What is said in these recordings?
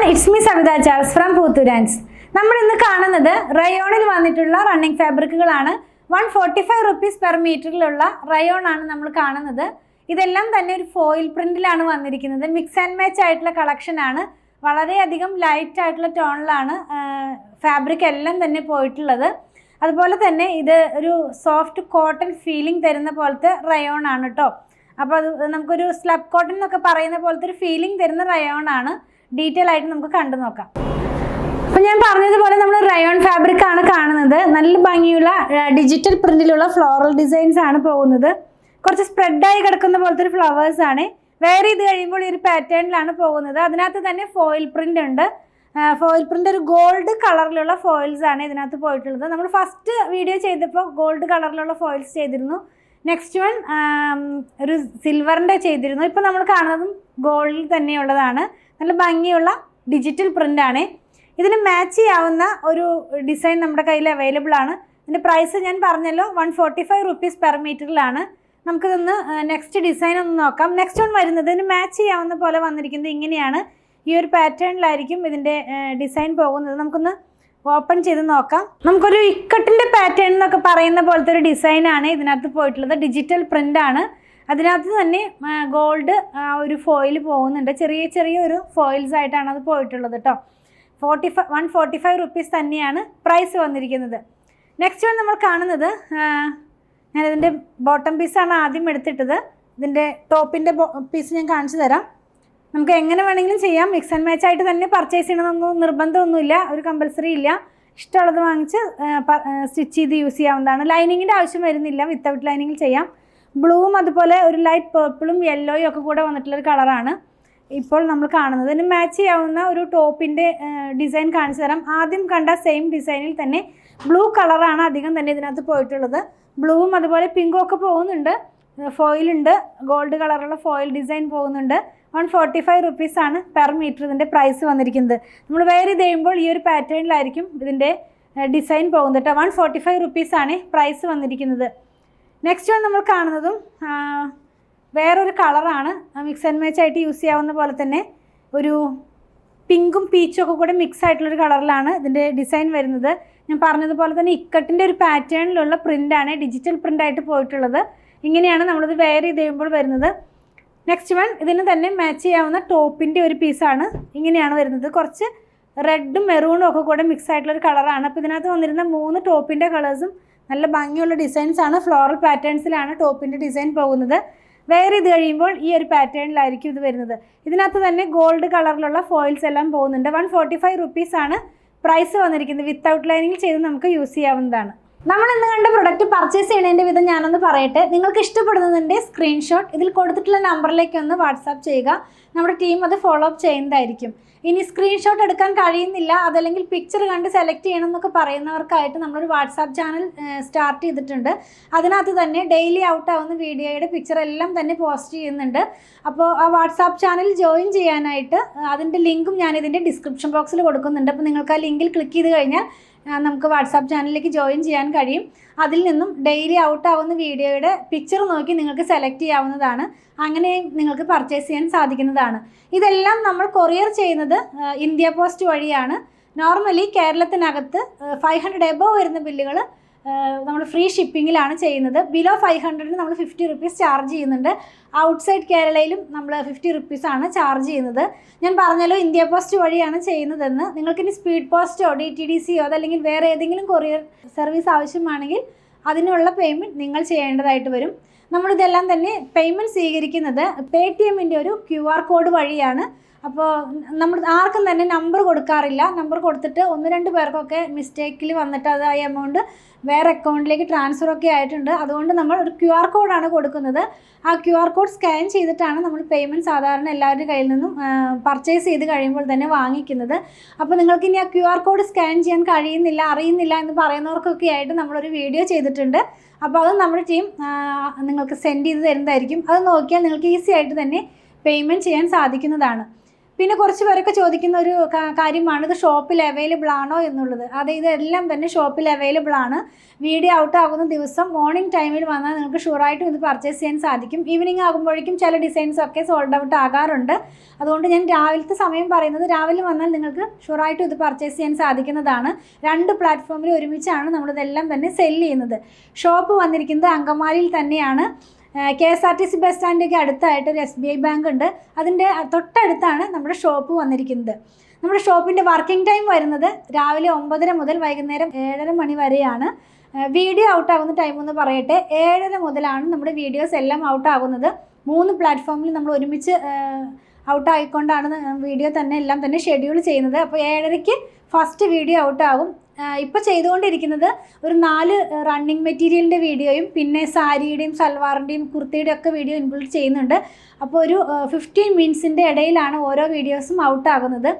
It's me Savitha Charles from പൂത്തുരാൻസ്. നമ്മൾ ഇന്ന് കാണുന്നത് റയോണിൽ വന്നിട്ടുള്ള റണ്ണിങ് ഫാബ്രിക്കുകളാണ്. 145 റുപ്പീസ് പെർ മീറ്ററിലുള്ള റയോൺ ആണ് നമ്മൾ കാണുന്നത്. ഇതെല്ലാം തന്നെ ഒരു ഫോയിൽ പ്രിന്റിലാണ് വന്നിരിക്കുന്നത്. മിക്സ് ആൻഡ് മാച്ച് ആയിട്ടുള്ള കളക്ഷൻ ആണ്. വളരെയധികം ലൈറ്റ് ആയിട്ടുള്ള ടോണിലാണ് ഫാബ്രിക് എല്ലാം തന്നെ പോയിട്ടുള്ളത്. അതുപോലെ തന്നെ ഇത് ഒരു സോഫ്റ്റ് കോട്ടൺ ഫീലിംഗ് തരുന്ന പോലത്തെ റയോൺ ആണ് കേട്ടോ. അപ്പോൾ അത് നമുക്കൊരു സ്ലബ് കോട്ടൺ എന്നൊക്കെ പറയുന്ന പോലത്തെ ഒരു ഫീലിംഗ് തരുന്ന റയോൺ ആണ്. ഡീറ്റെയിൽ ആയിട്ട് നമുക്ക് കണ്ടു നോക്കാം. അപ്പോൾ ഞാൻ പറഞ്ഞതുപോലെ നമ്മൾ റയോൺ ഫാബ്രിക് ആണ് കാണുന്നത്. നല്ല ഭംഗിയുള്ള ഡിജിറ്റൽ പ്രിന്റിലുള്ള ഫ്ലോറൽ ഡിസൈൻസ് ആണ് പോകുന്നത്. കുറച്ച് സ്പ്രെഡായി കിടക്കുന്ന പോലത്തെ ഒരു ഫ്ലവേഴ്സ് ആണ്. വേറെ ഇത് കഴിയുമ്പോൾ ഈ ഒരു പാറ്റേണിലാണ് പോകുന്നത്. അതിനകത്ത് തന്നെ ഫോയിൽ പ്രിന്റ് ഉണ്ട്. ഫോയിൽ പ്രിന്റ് ഒരു ഗോൾഡ് കളറിലുള്ള ഫോയിൽസ് ആണ് ഇതിനകത്ത് പോയിട്ടുള്ളത്. നമ്മൾ ഫസ്റ്റ് വീഡിയോ ചെയ്തപ്പോൾ ഗോൾഡ് കളറിലുള്ള ഫോയിൽസ് ചെയ്തിരുന്നു. നെക്സ്റ്റ് വൺ ഒരു സിൽവറിൻ്റെ ചെയ്തിരുന്നു. ഇപ്പോൾ നമ്മൾ കാണുന്നതും ഗോൾഡിൽ തന്നെയുള്ളതാണ്. നല്ല ഭംഗിയുള്ള ഡിജിറ്റൽ പ്രിൻ്റ് ആണ്. ഇതിന് മാച്ച് ചെയ്യാവുന്ന ഒരു ഡിസൈൻ നമ്മുടെ കയ്യിൽ അവൈലബിൾ ആണ്. ഇതിൻ്റെ പ്രൈസ് ഞാൻ പറഞ്ഞല്ലോ 145 റുപ്പീസ് പെർ മീറ്ററിലാണ്. നമുക്കിതൊന്ന് നെക്സ്റ്റ് ഡിസൈൻ ഒന്ന് നോക്കാം. നെക്സ്റ്റ് വൺ വരുന്നത് ഇതിന് മാച്ച് ചെയ്യാവുന്ന പോലെ വന്നിരിക്കുന്നത് ഇങ്ങനെയാണ്. ഈ ഒരു പാറ്റേണിലായിരിക്കും ഇതിൻ്റെ ഡിസൈൻ പോകുന്നത്. നമുക്കൊന്ന് ഓപ്പൺ ചെയ്ത് നോക്കാം. നമുക്കൊരു ഇക്കട്ടിൻ്റെ പാറ്റേൺ എന്നൊക്കെ പറയുന്ന പോലത്തെ ഒരു ഡിസൈനാണ് ഇതിനകത്ത് പോയിട്ടുള്ളത്. ഡിജിറ്റൽ പ്രിൻ്റ് ആണ്. അതിനകത്ത് തന്നെ ഗോൾഡ് ഒരു ഫോയിൽ പോകുന്നുണ്ട്. ചെറിയ ചെറിയ ഒരു ഫോയിൽസ് ആയിട്ടാണ് അത് പോയിട്ടുള്ളത് കേട്ടോ. 145 റുപ്പീസ് തന്നെയാണ് പ്രൈസ് വന്നിരിക്കുന്നത്. നെക്സ്റ്റ് വൺ നമ്മൾ കാണുന്നത്, ഞാനിതിൻ്റെ ബോട്ടം പീസാണ് ആദ്യം എടുത്തിട്ടത്. ഇതിൻ്റെ ടോപ്പിൻ്റെ പീസ് ഞാൻ കാണിച്ചു തരാം. നമുക്ക് എങ്ങനെ വേണമെങ്കിലും ചെയ്യാം. മിക്സ് ആൻഡ് മാച്ച് ആയിട്ട് തന്നെ പർച്ചേസ് ചെയ്യണമെന്നൊന്നും നിർബന്ധമൊന്നുമില്ല. ഒരു കമ്പൽസറി ഇല്ല. ഇഷ്ടമുള്ളത് വാങ്ങിച്ച് സ്റ്റിച്ച് ചെയ്ത് യൂസ് ചെയ്യാവുന്നതാണ്. ലൈനിങ്ങിൻ്റെ ആവശ്യം വരുന്നില്ല. വിത്തൗട്ട് ലൈനിങ്ങിൽ ചെയ്യാം. ബ്ലൂവും അതുപോലെ ഒരു ലൈറ്റ് പേർപ്പിളും യെല്ലോയും ഒക്കെ കൂടെ വന്നിട്ടുള്ളൊരു കളറാണ് ഇപ്പോൾ നമ്മൾ കാണുന്നത്. ഇതിന് മാച്ച് ചെയ്യാവുന്ന ഒരു ടോപ്പിൻ്റെ ഡിസൈൻ കാണിച്ചു തരാം. ആദ്യം കണ്ട സെയിം ഡിസൈനിൽ തന്നെ ബ്ലൂ കളറാണ് അധികം തന്നെ ഇതിനകത്ത് പോയിട്ടുള്ളത്. ബ്ലൂവും അതുപോലെ പിങ്കും ഒക്കെ പോകുന്നുണ്ട്. ഫോയിലുണ്ട്, ഗോൾഡ് കളറുള്ള ഫോയിൽ ഡിസൈൻ പോകുന്നുണ്ട്. 145 റുപ്പീസാണ് പെർ മീറ്റർ ഇതിൻ്റെ പ്രൈസ് വന്നിരിക്കുന്നത്. നമ്മൾ വെയർ ചെയ്ത് കഴിയുമ്പോൾ ഈ ഒരു പാറ്റേണിലായിരിക്കും ഇതിൻ്റെ ഡിസൈൻ പോകുന്നത് കേട്ടോ. 145 റുപ്പീസാണ് പ്രൈസ് വന്നിരിക്കുന്നത്. നെക്സ്റ്റ് വൺ നമ്മൾ കാണുന്നതും വേറൊരു കളറാണ്. മിക്സ് ആൻഡ് മാച്ച് ആയിട്ട് യൂസ് ചെയ്യാവുന്ന പോലെ തന്നെ ഒരു പിങ്കും പീച്ചും ഒക്കെ കൂടെ മിക്സ് ആയിട്ടുള്ളൊരു കളറിലാണ് ഇതിൻ്റെ ഡിസൈൻ വരുന്നത്. ഞാൻ പറഞ്ഞതുപോലെ തന്നെ ഇക്കട്ടിൻ്റെ ഒരു പാറ്റേണിലുള്ള പ്രിൻ്റാണ് ഡിജിറ്റൽ പ്രിൻ്റായിട്ട് പോയിട്ടുള്ളത്. ഇങ്ങനെയാണ് നമ്മളിത് വെയർ ചെയ്ത് കഴിയുമ്പോൾ വരുന്നത്. നെക്സ്റ്റ് വൺ ഇതിന് തന്നെ മാച്ച് ചെയ്യാവുന്ന ടോപ്പിൻ്റെ ഒരു പീസാണ്. ഇങ്ങനെയാണ് വരുന്നത്. കുറച്ച് റെഡും മെറൂണും ഒക്കെ കൂടെ മിക്സ് ആയിട്ടുള്ളൊരു കളറാണ്. അപ്പോൾ ഇതിനകത്ത് വന്നിരുന്ന 3 ടോപ്പിൻ്റെ കളേഴ്സും നല്ല ഭംഗിയുള്ള ഡിസൈൻസ് ആണ്. ഫ്ലോറൽ പാറ്റേൺസിലാണ് ടോപ്പിൻ്റെ ഡിസൈൻ പോകുന്നത്. വെയർ ചെയ്ത് കഴിയുമ്പോൾ ഈ ഒരു പാറ്റേണിലായിരിക്കും ഇത് വരുന്നത്. ഇതിനകത്ത് തന്നെ ഗോൾഡ് കളറിലുള്ള ഫോയിൽസ് എല്ലാം പോകുന്നുണ്ട്. 145 റുപ്പീസാണ് പ്രൈസ് വന്നിരിക്കുന്നത്. വിത്തൗട്ട് ലൈനിങ് ചെയ്ത് നമുക്ക് യൂസ് ചെയ്യാവുന്നതാണ്. നമ്മൾ ഇന്ന് കണ്ട പ്രൊഡക്റ്റ് പർച്ചേസ് ചെയ്യുന്നതിൻ്റെ വിധം ഞാനൊന്ന് പറയട്ടെ. നിങ്ങൾക്ക് ഇഷ്ടപ്പെടുന്നതിൻ്റെ സ്ക്രീൻഷോട്ട് ഇതിൽ കൊടുത്തിട്ടുള്ള നമ്പറിലേക്ക് ഒന്ന് വാട്സാപ്പ് ചെയ്യുക. നമ്മുടെ ടീം അത് ഫോളോ അപ്പ് ചെയ്യുന്നതായിരിക്കും. ഇനി സ്ക്രീൻഷോട്ട് എടുക്കാൻ കഴിയുന്നില്ല, അതല്ലെങ്കിൽ പിക്ചർ കണ്ട് സെലക്ട് ചെയ്യണം എന്നൊക്കെ പറയുന്നവർക്കായിട്ട് നമ്മളൊരു വാട്സാപ്പ് ചാനൽ സ്റ്റാർട്ട് ചെയ്തിട്ടുണ്ട്. അതിനകത്ത് തന്നെ ഡെയിലി ഔട്ട് ആവുന്ന വീഡിയോയുടെ പിക്ചർ എല്ലാം തന്നെ പോസ്റ്റ് ചെയ്യുന്നുണ്ട്. അപ്പോൾ ആ വാട്സാപ്പ് ചാനൽ ജോയിൻ ചെയ്യാനായിട്ട് അതിൻ്റെ ലിങ്കും ഞാനിതിൻ്റെ ഡിസ്ക്രിപ്ഷൻ ബോക്സിൽ കൊടുക്കുന്നുണ്ട്. അപ്പോൾ നിങ്ങൾക്ക് ആ ലിങ്കിൽ ക്ലിക്ക് ചെയ്ത് കഴിഞ്ഞാൽ നമുക്ക് വാട്സാപ്പ് ചാനലിലേക്ക് ജോയിൻ ചെയ്യാൻ കഴിയും. അതിൽ നിന്നും ഡെയിലി ഔട്ട് ആവുന്ന വീഡിയോയുടെ പിക്ചർ നോക്കി നിങ്ങൾക്ക് സെലക്ട് ചെയ്യാവുന്നതാണ്. അങ്ങനെ നിങ്ങൾക്ക് പർച്ചേസ് ചെയ്യാൻ സാധിക്കുന്നതാണ്. ഇതെല്ലാം നമ്മൾ കൊറിയർ ചെയ്യുന്നത് ഇന്ത്യ പോസ്റ്റ് വഴിയാണ്. നോർമലി കേരളത്തിനകത്ത് 500 എബോവ് വരുന്ന ബില്ലുകൾ നമ്മൾ ഫ്രീ ഷിപ്പിങ്ങിലാണ് ചെയ്യുന്നത്. ബിലോ 500 നമ്മൾ 50 റുപ്പീസ് ചാർജ് ചെയ്യുന്നുണ്ട്. ഔട്ട്സൈഡ് കേരളയിലും നമ്മൾ 50 റുപ്പീസാണ് ചാർജ് ചെയ്യുന്നത്. ഞാൻ പറഞ്ഞല്ലോ ഇന്ത്യ പോസ്റ്റ് വഴിയാണ് ചെയ്യുന്നതെന്ന്. നിങ്ങൾക്കിനി സ്പീഡ് പോസ്റ്റോ DTDCയോ അതല്ലെങ്കിൽ വേറെ ഏതെങ്കിലും കൊറിയർ സർവീസ് ആവശ്യമാണെങ്കിൽ അതിനുള്ള പേയ്മെൻറ്റ് നിങ്ങൾ ചെയ്യേണ്ടതായിട്ട് വരും. നമ്മളിതെല്ലാം തന്നെ പേയ്മെൻറ്റ് സ്വീകരിക്കുന്നത് പേടിഎമ്മിൻ്റെ ഒരു QR കോഡ് വഴിയാണ്. അപ്പോൾ നമ്മൾ ആർക്കും തന്നെ നമ്പർ കൊടുക്കാറില്ല. നമ്പർ കൊടുത്തിട്ട് 1-2 പേർക്കൊക്കെ മിസ്റ്റേക്കിൽ വന്നിട്ട് അത് ആ എമൗണ്ട് വേറെ അക്കൗണ്ടിലേക്ക് ട്രാൻസ്ഫർ ഒക്കെ ആയിട്ടുണ്ട്. അതുകൊണ്ട് നമ്മൾ ഒരു QR കോഡാണ് കൊടുക്കുന്നത്. ആ QR കോഡ് സ്കാൻ ചെയ്തിട്ടാണ് നമ്മൾ പേയ്മെൻറ്റ് സാധാരണ എല്ലാവരുടെ കയ്യിൽ നിന്നും പർച്ചേസ് ചെയ്ത് കഴിയുമ്പോൾ തന്നെ വാങ്ങിക്കുന്നത്. അപ്പോൾ നിങ്ങൾക്ക് ഇനി ആ QR കോഡ് സ്കാൻ ചെയ്യാൻ കഴിയുന്നില്ല, അറിയുന്നില്ല എന്ന് പറയുന്നവർക്കൊക്കെ ആയിട്ട് നമ്മളൊരു വീഡിയോ ചെയ്തിട്ടുണ്ട്. അപ്പോൾ അത് നമ്മുടെ ടീം നിങ്ങൾക്ക് സെൻഡ് ചെയ്ത് തരുന്നതായിരിക്കും. അത് നോക്കിയാൽ നിങ്ങൾക്ക് ഈസി ആയിട്ട് തന്നെ പേയ്മെൻറ്റ് ചെയ്യാൻ സാധിക്കുന്നതാണ്. പിന്നെ കുറച്ച് പേരൊക്കെ ചോദിക്കുന്ന ഒരു കാര്യമാണ് ഇത് ഷോപ്പിൽ അവൈലബിൾ ആണോ എന്നുള്ളത്. അതെ, ഇതെല്ലാം തന്നെ ഷോപ്പിൽ അവൈലബിൾ ആണ്. വീഡിയോ ഔട്ട് ആകുന്ന ദിവസം മോർണിംഗ് ടൈമിൽ വന്നാൽ നിങ്ങൾക്ക് ഷുവറായിട്ടും ഇത് പർച്ചേസ് ചെയ്യാൻ സാധിക്കും. ഈവനിങ് ആകുമ്പോഴേക്കും ചില ഡിസൈൻസ് ഒക്കെ സോൾഡ് ഔട്ട് ആകാറുണ്ട്. അതുകൊണ്ട് ഞാൻ രാവിലത്തെ സമയം പറയുന്നത്, രാവിലെ വന്നാൽ നിങ്ങൾക്ക് ഷുവറായിട്ടും ഇത് പർച്ചേസ് ചെയ്യാൻ സാധിക്കുന്നതാണ്. 2 പ്ലാറ്റ്ഫോമിൽ ഒരുമിച്ചാണ് നമ്മളിതെല്ലാം തന്നെ സെല്ല് ചെയ്യുന്നത്. ഷോപ്പ് വന്നിരിക്കുന്നത് അങ്കമാലിയിൽ തന്നെയാണ്. KSRTC ബസ് സ്റ്റാൻഡിൻ്റെ അടുത്തായിട്ട് ഒരു SBI ബാങ്ക് ഉണ്ട്. അതിൻ്റെ തൊട്ടടുത്താണ് നമ്മുടെ ഷോപ്പ് വന്നിരിക്കുന്നത്. നമ്മുടെ ഷോപ്പിൻ്റെ വർക്കിംഗ് ടൈം വരുന്നത് രാവിലെ 9:30 മുതൽ വൈകുന്നേരം 7:30 മണി വരെയാണ്. വീഡിയോ ഔട്ട് ആകുന്ന ടൈം എന്ന് പറയട്ടെ, 7:30 മുതലാണ് നമ്മുടെ വീഡിയോസ് എല്ലാം ഔട്ട് ആകുന്നത്. 3 പ്ലാറ്റ്ഫോമിൽ നമ്മൾ ഒരുമിച്ച് ഔട്ട് ആയിക്കൊണ്ടാണ് വീഡിയോ തന്നെ എല്ലാം തന്നെ ഷെഡ്യൂൾ ചെയ്യുന്നത്. അപ്പോൾ 7:30-ക്ക് ഫസ്റ്റ് വീഡിയോ ഔട്ട് ആകും. ഇപ്പോൾ ചെയ്തുകൊണ്ടിരിക്കുന്നത് ഒരു 4 റണ്ണിങ് മെറ്റീരിയലിൻ്റെ വീഡിയോയും പിന്നെ സാരിയുടെയും സൽവാറിൻ്റെയും കുർത്തിയുടെയും ഒക്കെ വീഡിയോ ഇൻക്ലൂഡ് ചെയ്യുന്നുണ്ട്. അപ്പോൾ ഒരു 15 മിനിറ്റ്സിൻ്റെ ഇടയിലാണ് ഓരോ വീഡിയോസും ഔട്ട് ആകുന്നത്.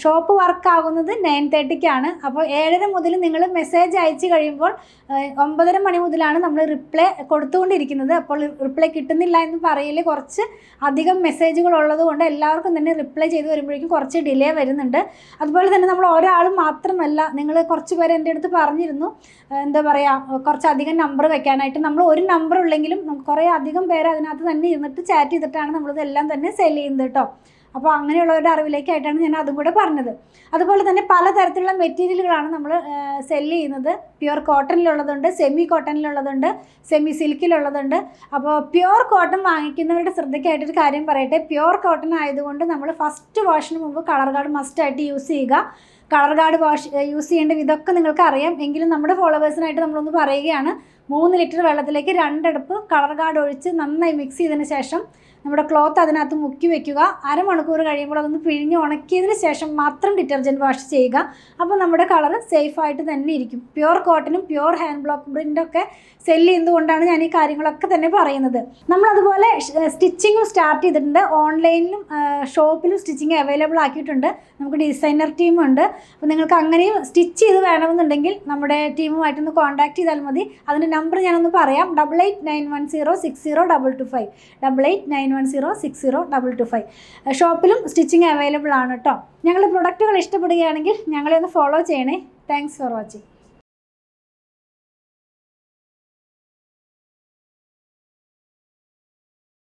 ഷോപ്പ് വർക്ക് ആകുന്നത് 9:30-ക്കാണ്. അപ്പോൾ 7:30 മുതൽ നിങ്ങൾ മെസ്സേജ് അയച്ചു കഴിയുമ്പോൾ 9:30 മണി മുതലാണ് നമ്മൾ റിപ്ലൈ കൊടുത്തുകൊണ്ടിരിക്കുന്നത്. അപ്പോൾ റിപ്ലൈ കിട്ടുന്നില്ല എന്ന് പറയൽ കുറച്ച് അധികം മെസ്സേജുകൾ ഉള്ളതുകൊണ്ട് എല്ലാവർക്കും തന്നെ റിപ്ലൈ ചെയ്ത് വരുമ്പോഴേക്കും കുറച്ച് ഡിലേ വരുന്നുണ്ട്. അതുപോലെ തന്നെ നമ്മൾ ഒരാളും മാത്രമല്ല, നിങ്ങൾ കുറച്ച് പേര് എൻ്റെ അടുത്ത് പറഞ്ഞിരുന്നു എന്താ പറയുക, കുറച്ചധികം നമ്പർ വെക്കാനായിട്ട്. നമ്മൾ ഒരു നമ്പർ ഉള്ളെങ്കിലും കുറേ അധികം പേര് അതിനകത്ത് തന്നെ ഇരുന്നിട്ട് ചാറ്റ് ചെയ്തിട്ടാണ് നമ്മളിതെല്ലാം തന്നെ സെല് ചെയ്യുന്നത് കേട്ടോ. അപ്പോൾ അങ്ങനെയുള്ളവരുടെ അറിവിലേക്കായിട്ടാണ് ഞാൻ അതും കൂടെ പറഞ്ഞത്. അതുപോലെ തന്നെ പലതരത്തിലുള്ള മെറ്റീരിയലുകളാണ് നമ്മൾ സെല്ല് ചെയ്യുന്നത്. പ്യുവർ കോട്ടണിലുള്ളതുണ്ട്, സെമി കോട്ടണിലുള്ളതുണ്ട്, സെമി സിൽക്കിലുള്ളതുണ്ട്. അപ്പോൾ പ്യുവർ കോട്ടൺ വാങ്ങിക്കുന്നവരുടെ ശ്രദ്ധയ്ക്കായിട്ടൊരു കാര്യം പറയട്ടെ. പ്യുവർ കോട്ടൺ ആയതുകൊണ്ട് നമ്മൾ ഫസ്റ്റ് വാഷിന് മുമ്പ് കളർ ഗാർഡ് മസ്റ്റായിട്ട് യൂസ് ചെയ്യുക. കളർ ഗാർഡ് യൂസ് ചെയ്യേണ്ട ഇതൊക്കെ നിങ്ങൾക്ക് അറിയാം. എങ്കിലും നമ്മുടെ ഫോളോവേഴ്സിനായിട്ട് നമ്മളൊന്ന് പറയുകയാണ്. 3 ലിറ്റർ വെള്ളത്തിലേക്ക് 2 അടപ്പ് കളർ ഗാർഡ് ഒഴിച്ച് നന്നായി മിക്സ് ചെയ്തതിന് ശേഷം നമ്മുടെ ക്ലോത്ത് അതിനകത്ത് മുക്കി വെക്കുക. അരമണിക്കൂർ കഴിയുമ്പോൾ അതൊന്ന് പിഴിഞ്ഞ് ഉണക്കിയതിന് ശേഷം മാത്രം ഡിറ്റർജൻറ്റ് വാഷ് ചെയ്യുക. അപ്പോൾ നമ്മുടെ കളർ സേഫായിട്ട് തന്നെ ഇരിക്കും. പ്യുവർ കോട്ടനും പ്യുവർ ഹാൻഡ് ബ്ലോക്ക് പ്രിൻ്റൊക്കെ സെല്ല് ചെയ്യുന്നതുകൊണ്ടാണ് ഞാൻ ഈ കാര്യങ്ങളൊക്കെ തന്നെ പറയുന്നത്. നമ്മളതുപോലെ സ്റ്റിച്ചിങ്ങും സ്റ്റാർട്ട് ചെയ്തിട്ടുണ്ട്. ഓൺലൈനിലും ഷോപ്പിലും സ്റ്റിച്ചിങ് അവൈലബിൾ ആക്കിയിട്ടുണ്ട്. നമുക്ക് ഡിസൈനർ ടീമുണ്ട്. അപ്പോൾ നിങ്ങൾക്ക് അങ്ങനെയും സ്റ്റിച്ച് ചെയ്ത് വേണമെന്നുണ്ടെങ്കിൽ നമ്മുടെ ടീമുമായിട്ടൊന്ന് കോൺടാക്ട് ചെയ്താൽ മതി. അതിൻ്റെ നമ്പർ ഞാനൊന്ന് പറയാം. 8891060225 8891060225. ഷോപ്പിലും സ്റ്റിച്ചിങ് അവൈലബിൾ ആണ് കേട്ടോ. ഞങ്ങളുടെ പ്രൊഡക്റ്റുകൾ ഇഷ്ടപ്പെടുകയാണെങ്കിൽ ഞങ്ങളെ ഒന്ന് ഫോളോ ചെയ്യണേ. Thanks for watching.